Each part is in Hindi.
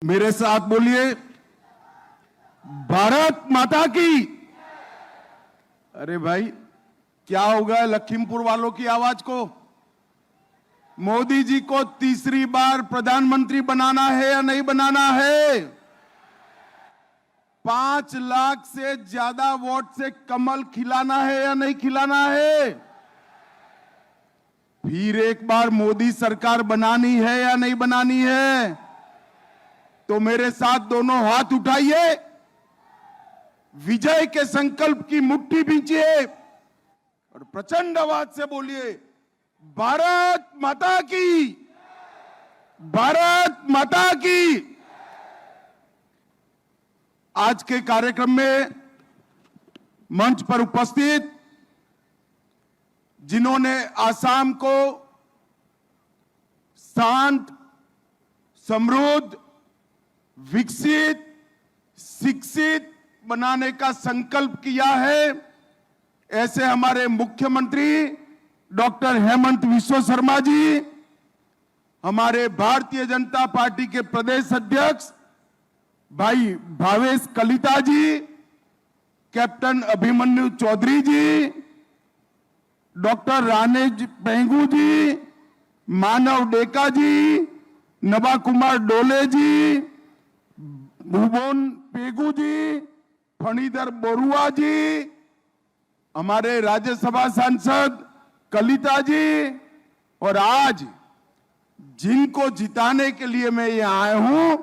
मेरे साथ बोलिए, भारत माता की। अरे भाई, क्या होगा लखीमपुर वालों की आवाज को? मोदी जी को तीसरी बार प्रधानमंत्री बनाना है या नहीं बनाना है? 5 लाख से ज्यादा वोट से कमल खिलाना है या नहीं खिलाना है? फिर एक बार मोदी सरकार बनानी है या नहीं बनानी है? तो मेरे साथ दोनों हाथ उठाइए, विजय के संकल्प की मुट्ठी भींचिए और प्रचंड आवाज से बोलिए, भारत माता की, भारत माता की। आज के कार्यक्रम में मंच पर उपस्थित जिन्होंने आसाम को शांत, समृद्ध, विकसित, शिक्षित बनाने का संकल्प किया है, ऐसे हमारे मुख्यमंत्री डॉक्टर हेमंत विश्व शर्मा जी, हमारे भारतीय जनता पार्टी के प्रदेश अध्यक्ष भाई भावेश कलिता जी, कैप्टन अभिमन्यु चौधरी जी, डॉक्टर रानेज पेंगू जी, मानव डेका जी, नबा कुमार डोले जी, भुवन पेगू जी, फणीधर बोरुआ जी, हमारे राज्यसभा सांसद कलिता जी, और आज जिनको जिताने के लिए मैं यहां आया हूं,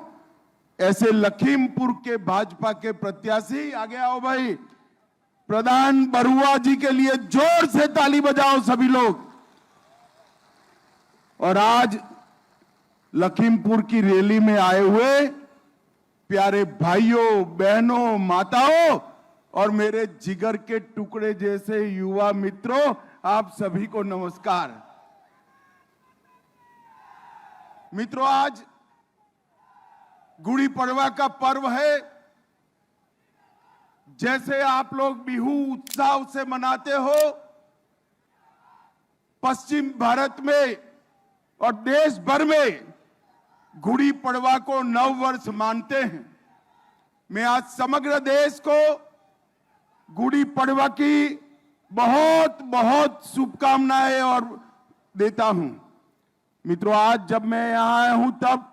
ऐसे लखीमपुर के भाजपा के प्रत्याशी, आगे आओ भाई, प्रधान बरुआ जी के लिए जोर से ताली बजाओ सभी लोग। और आज लखीमपुर की रैली में आए हुए प्यारे भाइयों, बहनों, माताओं और मेरे जिगर के टुकड़े जैसे युवा मित्रों, आप सभी को नमस्कार। मित्रों, आज गुड़ी पड़वा का पर्व है। जैसे आप लोग बिहू उत्साह से मनाते हो, पश्चिम भारत में और देश भर में गुड़ी पड़वा को नव वर्ष मानते हैं। मैं आज समग्र देश को गुड़ी पड़वा की बहुत बहुत शुभकामनाएं और देता हूं। मित्रों, आज जब मैं यहां आया हूं तब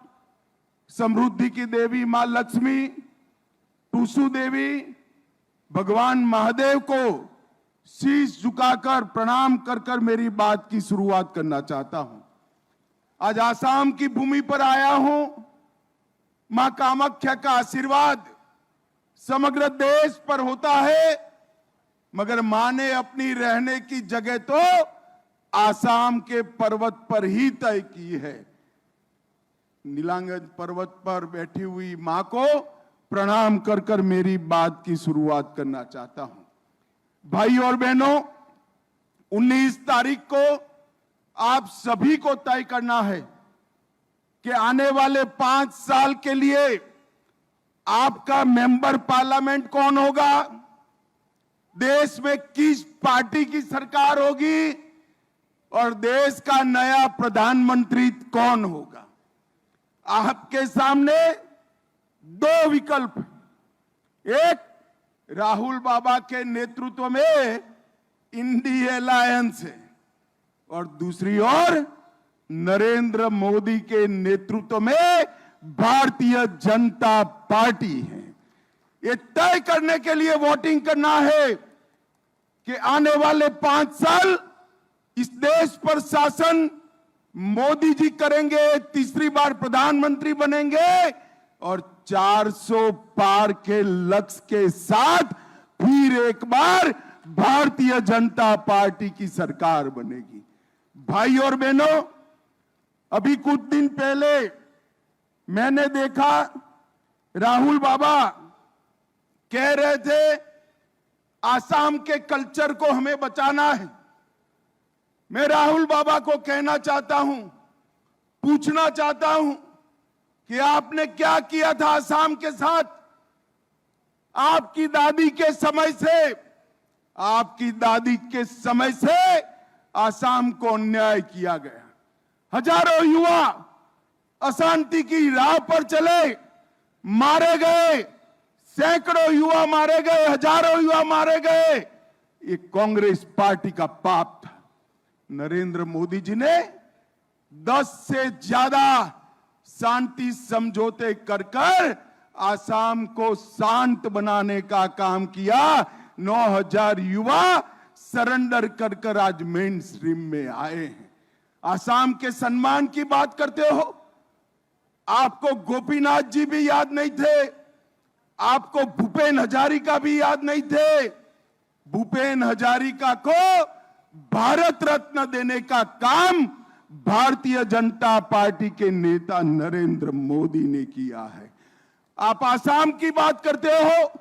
समृद्धि की देवी मां लक्ष्मी, टूसू देवी, भगवान महादेव को शीश झुकाकर प्रणाम कर कर मेरी बात की शुरुआत करना चाहता हूं। आज आसाम की भूमि पर आया हूं। मां कामाख्या का आशीर्वाद समग्र देश पर होता है, मगर मां ने अपनी रहने की जगह तो आसाम के पर्वत पर ही तय की है। नीलांगन पर्वत पर बैठी हुई मां को प्रणाम कर कर मेरी बात की शुरुआत करना चाहता हूं। भाई और बहनों, 19 तारीख को आप सभी को तय करना है कि आने वाले 5 साल के लिए आपका मेंबर पार्लियामेंट कौन होगा, देश में किस पार्टी की सरकार होगी और देश का नया प्रधानमंत्री कौन होगा। आपके सामने 2 विकल्प, एक राहुल बाबा के नेतृत्व में इंडिया अलायंस है और दूसरी ओर नरेंद्र मोदी के नेतृत्व में भारतीय जनता पार्टी है। ये तय करने के लिए वोटिंग करना है कि आने वाले 5 साल इस देश पर शासन मोदी जी करेंगे, तीसरी बार प्रधानमंत्री बनेंगे और 400 पार के लक्ष्य के साथ फिर एक बार भारतीय जनता पार्टी की सरकार बनेगी। भाई और बहनों, अभी कुछ दिन पहले मैंने देखा राहुल बाबा कह रहे थे आसाम के कल्चर को हमें बचाना है। मैं राहुल बाबा को कहना चाहता हूं, पूछना चाहता हूं कि आपने क्या किया था आसाम के साथ। आपकी दादी के समय से आसाम को अन्याय किया गया। हजारों युवा अशांति की राह पर चले, मारे गए, सैकड़ों युवा मारे गए, हजारों युवा मारे गए, ये कांग्रेस पार्टी का पाप था। नरेंद्र मोदी जी ने 10 से ज्यादा शांति समझौते कर आसाम को शांत बनाने का काम किया। 9,000 युवा सरेंडर कर आज मेन स्ट्रीम में आए हैं। आसाम के सम्मान की बात करते हो, आपको गोपीनाथ जी भी याद नहीं थे, आपको भूपेन हजारिका भी याद नहीं थे। भूपेन हजारिका को भारत रत्न देने का काम भारतीय जनता पार्टी के नेता नरेंद्र मोदी ने किया है। आप आसाम की बात करते हो,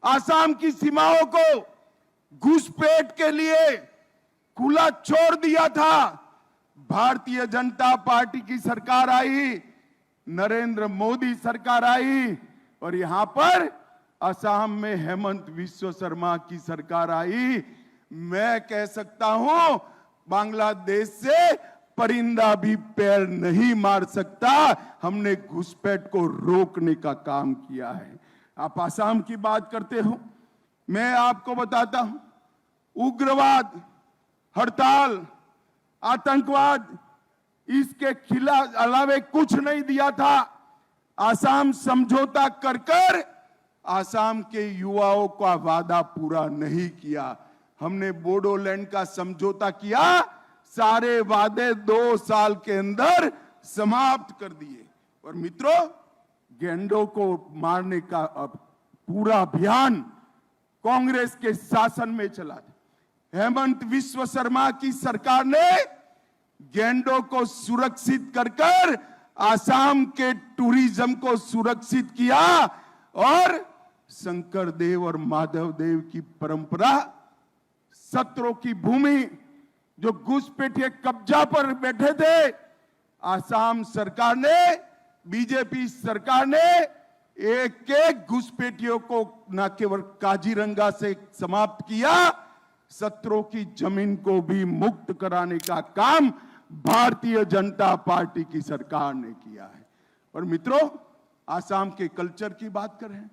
आसाम की सीमाओं को घुसपैठ के लिए खुला छोड़ दिया था। भारतीय जनता पार्टी की सरकार आई, नरेंद्र मोदी सरकार आई और यहां पर असम में हेमंत विश्व शर्मा की सरकार आई। मैं कह सकता हूं बांग्लादेश से परिंदा भी पैर नहीं मार सकता। हमने घुसपैठ को रोकने का काम किया है। आप आसाम की बात करते हो, मैं आपको बताता हूं, उग्रवाद, हड़ताल, आतंकवाद, इसके खिलाफ अलावे कुछ नहीं दिया था। आसाम समझौता कर आसाम के युवाओं का वादा पूरा नहीं किया। हमने बोडोलैंड का समझौता किया, सारे वादे 2 साल के अंदर समाप्त कर दिए। और मित्रों, गेंडों को मारने का पूरा अभियान कांग्रेस के शासन में चला था। हेमंत विश्व शर्मा की सरकार ने गेंडों को सुरक्षित कर आसाम के टूरिज्म को सुरक्षित किया और शंकर देव और माधव देव की परंपरा, सत्रों की भूमि जो घुसपैठिए कब्जा पर बैठे थे, आसाम सरकार ने, बीजेपी सरकार ने एक एक घुसपैठियों को न केवल काजीरंगा से समाप्त किया, सत्रों की जमीन को भी मुक्त कराने का काम भारतीय जनता पार्टी की सरकार ने किया है। और मित्रों, आसाम के कल्चर की बात करें,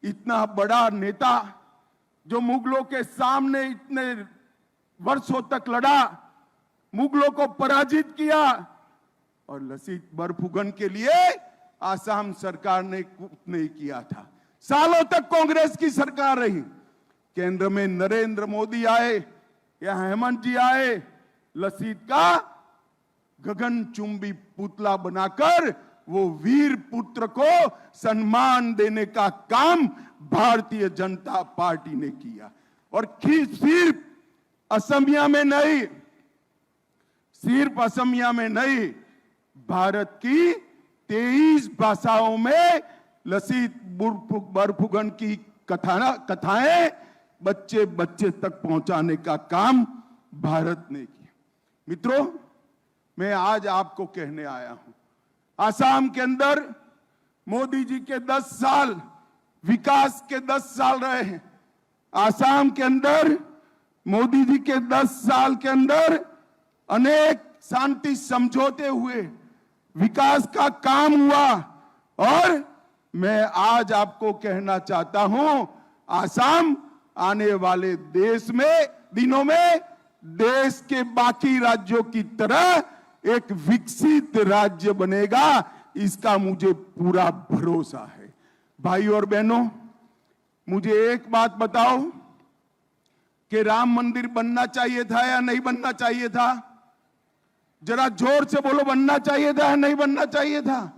इतना बड़ा नेता जो मुगलों के सामने इतने वर्षों तक लड़ा, मुगलों को पराजित किया और लसीत बरफुकन के लिए आसाम सरकार ने कुछ नहीं किया था। सालों तक कांग्रेस की सरकार रही, केंद्र में नरेंद्र मोदी आए या हेमंत जी आए, लसीत का गगनचुंबी पुतला बनाकर वो वीर पुत्र को सम्मान देने का काम भारतीय जनता पार्टी ने किया। और सिर्फ असमिया में नहीं, सिर्फ असमिया में नहीं, भारत की 23 भाषाओं में लसीत बरफुकन की कथाएं बच्चे बच्चे तक पहुंचाने का काम भारत ने किया। मित्रों, मैं आज आपको कहने आया हूं, आसाम के अंदर मोदी जी के 10 साल विकास के 10 साल रहे हैं। आसाम के अंदर मोदी जी के 10 साल के अंदर अनेक शांति समझौते हुए, विकास का काम हुआ। और मैं आज आपको कहना चाहता हूं, आसाम आने वाले दिनों में देश के बाकी राज्यों की तरह एक विकसित राज्य बनेगा, इसका मुझे पूरा भरोसा है। भाई और बहनों, मुझे एक बात बताओ कि राम मंदिर बनना चाहिए था या नहीं बनना चाहिए था? जरा जोर से बोलो, बनना चाहिए था या नहीं बनना चाहिए था?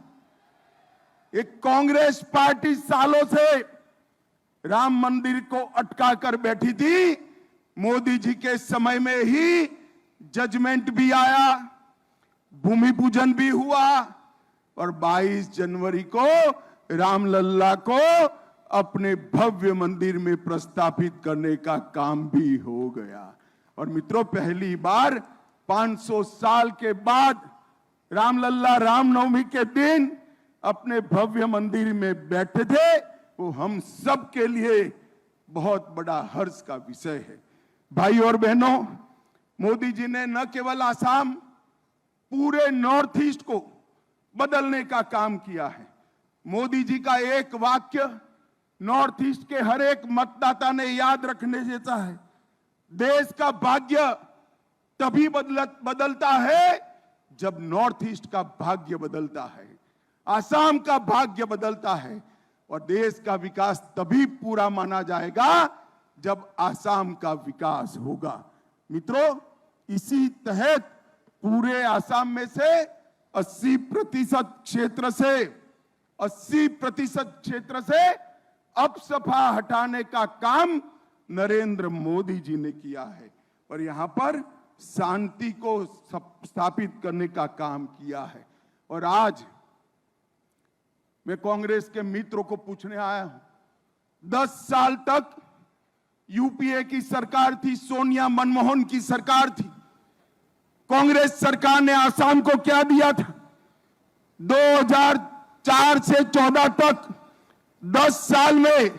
एक कांग्रेस पार्टी सालों से राम मंदिर को अटका कर बैठी थी। मोदी जी के समय में ही जजमेंट भी आया, भूमि पूजन भी हुआ और 22 जनवरी को रामलल्ला को अपने भव्य मंदिर में प्रस्थापित करने का काम भी हो गया। और मित्रों, पहली बार 500 साल के बाद रामलल्ला रामनवमी के दिन अपने भव्य मंदिर में बैठे थे। वो हम सब के लिए बहुत बड़ा हर्ष का विषय है। भाई और बहनों, मोदी जी ने न केवल आसाम, पूरे नॉर्थ ईस्ट को बदलने का काम किया है। मोदी जी का एक वाक्य नॉर्थ ईस्ट के हर एक मतदाता ने याद रखने जैसा है। देश का भाग्य तभी बदलता है जब नॉर्थ ईस्ट का भाग्य बदलता है, आसाम का भाग्य बदलता है, और देश का विकास तभी पूरा माना जाएगा जब आसाम का विकास होगा। मित्रों, इसी तहत पूरे आसाम में से 80% क्षेत्र से अपसफा हटाने का काम नरेंद्र मोदी जी ने किया है और यहां पर शांति को स्थापित करने का काम किया है। और आज मैं कांग्रेस के मित्रों को पूछने आया हूं, 10 साल तक यूपीए की सरकार थी, सोनिया मनमोहन की सरकार थी। कांग्रेस सरकार ने आसाम को क्या दिया था? 2004 से 14 तक 10 साल में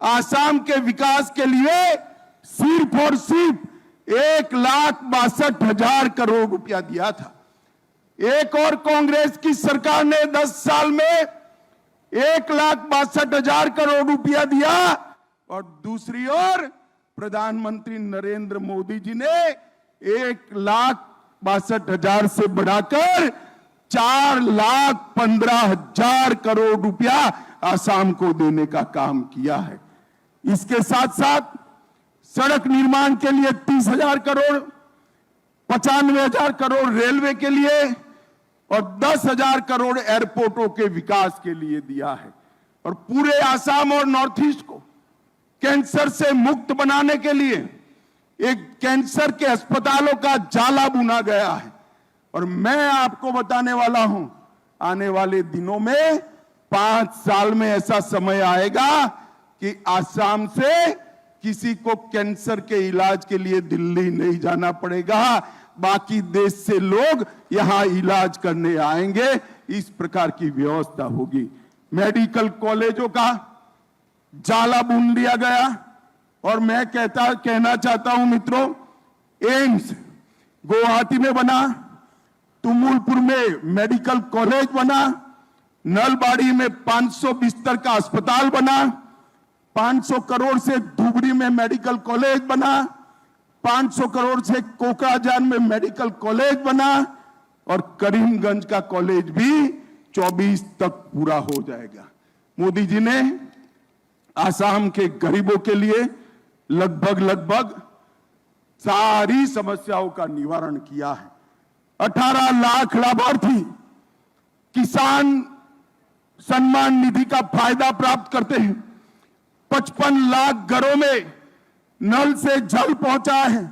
आसाम के विकास के लिए सिर्फ और सिर्फ 1,62,000 करोड़ रुपया दिया था। एक और कांग्रेस की सरकार ने 10 साल में 1,62,000 करोड़ रुपया दिया और दूसरी ओर प्रधानमंत्री नरेंद्र मोदी जी ने 1,62,000 से बढ़ाकर 4,15,000 करोड़ रुपया आसाम को देने का काम किया है। इसके साथ साथ सड़क निर्माण के लिए 30,000 करोड़, 95,000 करोड़ रेलवे के लिए और 10,000 करोड़ एयरपोर्टों के विकास के लिए दिया है। और पूरे आसाम और नॉर्थ ईस्ट को कैंसर से मुक्त बनाने के लिए एक कैंसर के अस्पतालों का जाला बुना गया है। और मैं आपको बताने वाला हूं, आने वाले दिनों में 5 साल में ऐसा समय आएगा कि आसाम से किसी को कैंसर के इलाज के लिए दिल्ली नहीं जाना पड़ेगा, बाकी देश से लोग यहां इलाज करने आएंगे। इस प्रकार की व्यवस्था होगी। मेडिकल कॉलेजों का जाला बुन दिया गया और मैं कहना चाहता हूं मित्रों, एम्स गुवाहाटी में बना, तुमुलपुर में मेडिकल कॉलेज बना, नलबाड़ी में 500 बिस्तर का अस्पताल बना, 500 करोड़ से धुबरी में मेडिकल कॉलेज बना, 500 करोड़ से कोकराझार में मेडिकल कॉलेज बना और करीमगंज का कॉलेज भी 24 तक पूरा हो जाएगा। मोदी जी ने आसाम के गरीबों के लिए लगभग सारी समस्याओं का निवारण किया है। 18 लाख लाभार्थी किसान सम्मान निधि का फायदा प्राप्त करते हैं। 55 लाख घरों में नल से जल पहुंचा है।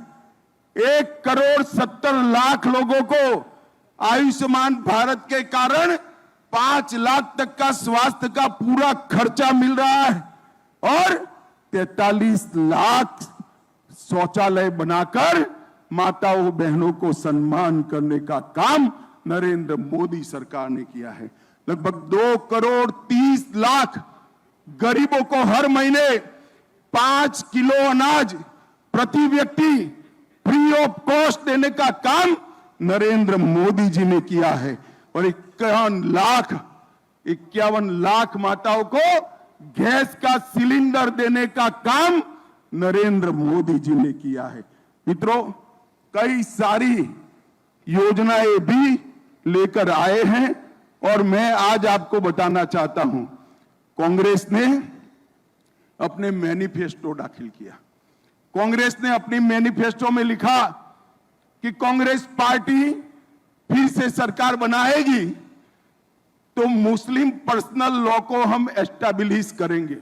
1,70,00,000 लोगों को आयुष्मान भारत के कारण 5 लाख तक का स्वास्थ्य का पूरा खर्चा मिल रहा है और 43 लाख शौचालय बनाकर माताओं बहनों को सम्मान करने का काम नरेंद्र मोदी सरकार ने किया है। लगभग 2,30,00,000 गरीबों को हर महीने 5 किलो अनाज प्रति व्यक्ति फ्री ऑफ कॉस्ट देने का काम नरेंद्र मोदी जी ने किया है और 51 लाख माताओं को गैस का सिलेंडर देने का काम नरेंद्र मोदी जी ने किया है। मित्रों, कई सारी योजनाएं भी लेकर आए हैं और मैं आज आपको बताना चाहता हूं, कांग्रेस ने अपने मैनिफेस्टो दाखिल किया। कांग्रेस ने अपनी मैनिफेस्टो में लिखा कि कांग्रेस पार्टी फिर से सरकार बनाएगी तो मुस्लिम पर्सनल लॉ को हम एस्टैब्लिश करेंगे।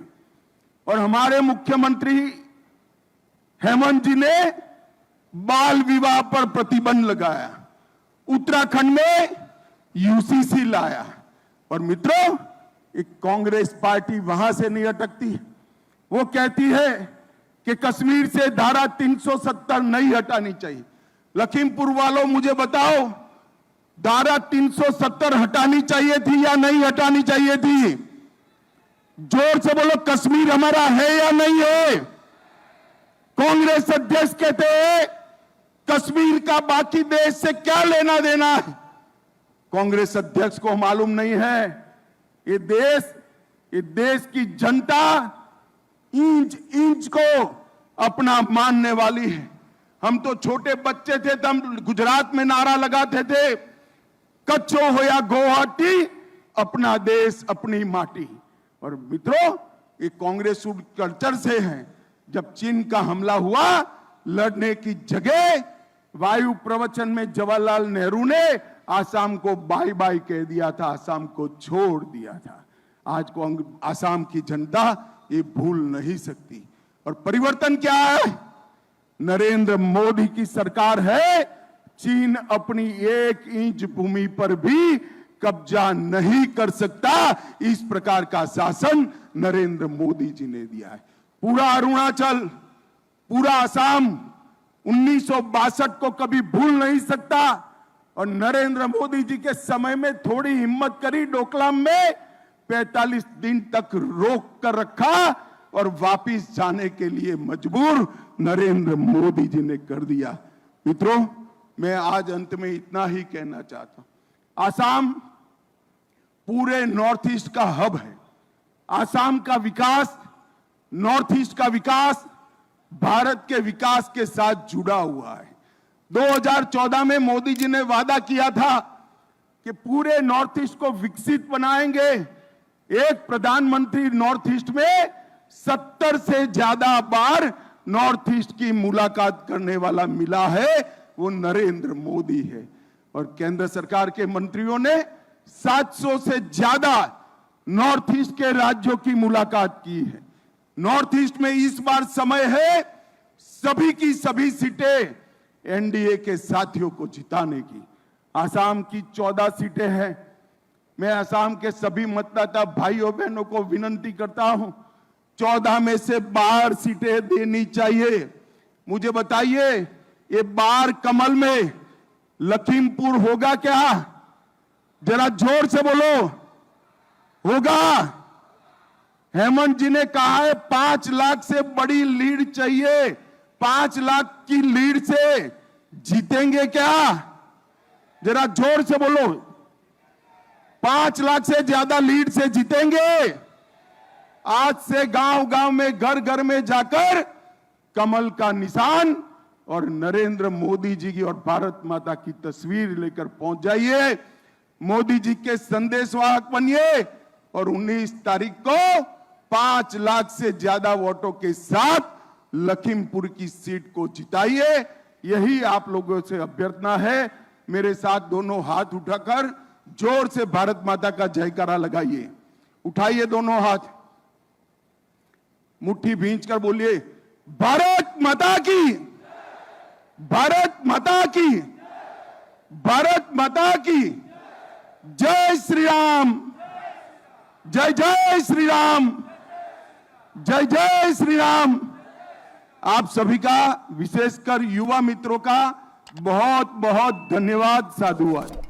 और हमारे मुख्यमंत्री हेमंत जी ने बाल विवाह पर प्रतिबंध लगाया, उत्तराखंड में यूसीसी लाया। और मित्रों, एक कांग्रेस पार्टी वहां से नहीं अटकती, वो कहती है कि कश्मीर से धारा 370 नहीं हटानी चाहिए। लखीमपुर वालों मुझे बताओ, धारा 370 हटानी चाहिए थी या नहीं हटानी चाहिए थी? जोर से बोलो, कश्मीर हमारा है या नहीं है? कांग्रेस अध्यक्ष कहते हैं कश्मीर का बाकी देश से क्या लेना देना है। कांग्रेस अध्यक्ष को मालूम नहीं है ये देश की जनता इंच इंच को अपना मानने वाली है। हम तो छोटे बच्चे थे तो हम गुजरात में नारा लगाते थे, कच्चो हो या गुवाहाटी, अपना देश अपनी माटी। और मित्रों, ये कांग्रेस कल्चर से है। जब चीन का हमला हुआ, लड़ने की जगह वायु प्रवचन में जवाहरलाल नेहरू ने आसाम को बाय बाय कह दिया था, आसाम को छोड़ दिया था। आज को आसाम की जनता ये भूल नहीं सकती। और परिवर्तन क्या है? नरेंद्र मोदी की सरकार है। चीन अपनी 1 इंच भूमि पर भी कब्जा नहीं कर सकता। इस प्रकार का शासन नरेंद्र मोदी जी ने दिया है। पूरा अरुणाचल, पूरा असम 1962 को कभी भूल नहीं सकता। और नरेंद्र मोदी जी के समय में थोड़ी हिम्मत करी, डोकलाम में 45 दिन तक रोक कर रखा और वापिस जाने के लिए मजबूर नरेंद्र मोदी जी ने कर दिया। मित्रों, मैं आज अंत में इतना ही कहना चाहता हूं। आसाम पूरे नॉर्थ ईस्ट का हब है। आसाम का विकास, नॉर्थ ईस्ट का विकास भारत के विकास के साथ जुड़ा हुआ है। 2014 में मोदी जी ने वादा किया था कि पूरे नॉर्थ ईस्ट को विकसित बनाएंगे। एक प्रधानमंत्री नॉर्थ ईस्ट में 70 से ज्यादा बार नॉर्थ ईस्ट की मुलाकात करने वाला मिला है, वो नरेंद्र मोदी है। और केंद्र सरकार के मंत्रियों ने 700 से ज्यादा नॉर्थ ईस्ट के राज्यों की मुलाकात की है। नॉर्थ ईस्ट में इस बार समय है सभी की सभी सीटें एनडीए के साथियों को जिताने की। आसाम की 14 सीटें हैं। मैं आसाम के सभी मतदाता भाइयों बहनों को विनती करता हूं, 14 में से 12 सीटें देनी चाहिए। मुझे बताइए, ये 12 कमल में लखीमपुर होगा क्या? जरा जोर से बोलो, होगा? हेमंत जी ने कहा है 5 लाख से बड़ी लीड चाहिए। 5 लाख की लीड से जीतेंगे क्या? जरा जोर से बोलो, 5 लाख से ज्यादा लीड से जीतेंगे? आज से गांव गांव में, घर घर में जाकर कमल का निशान और नरेंद्र मोदी जी की और भारत माता की तस्वीर लेकर पहुंच जाइए। मोदी जी के संदेशवाहक बनिए और 19 तारीख को 5 लाख से ज्यादा वोटों के साथ लखीमपुर की सीट को जिताइए। यही आप लोगों से अभ्यर्थना है। मेरे साथ दोनों हाथ उठाकर जोर से भारत माता का जयकारा लगाइए। उठाइए दोनों हाथ, मुट्ठी भींच कर बोलिए, भारत माता की, भारत माता की, भारत माता की जय श्री राम, जय जय श्री राम, जय जय श्री राम। आप सभी का, विशेषकर युवा मित्रों का बहुत बहुत धन्यवाद, साधुवाद।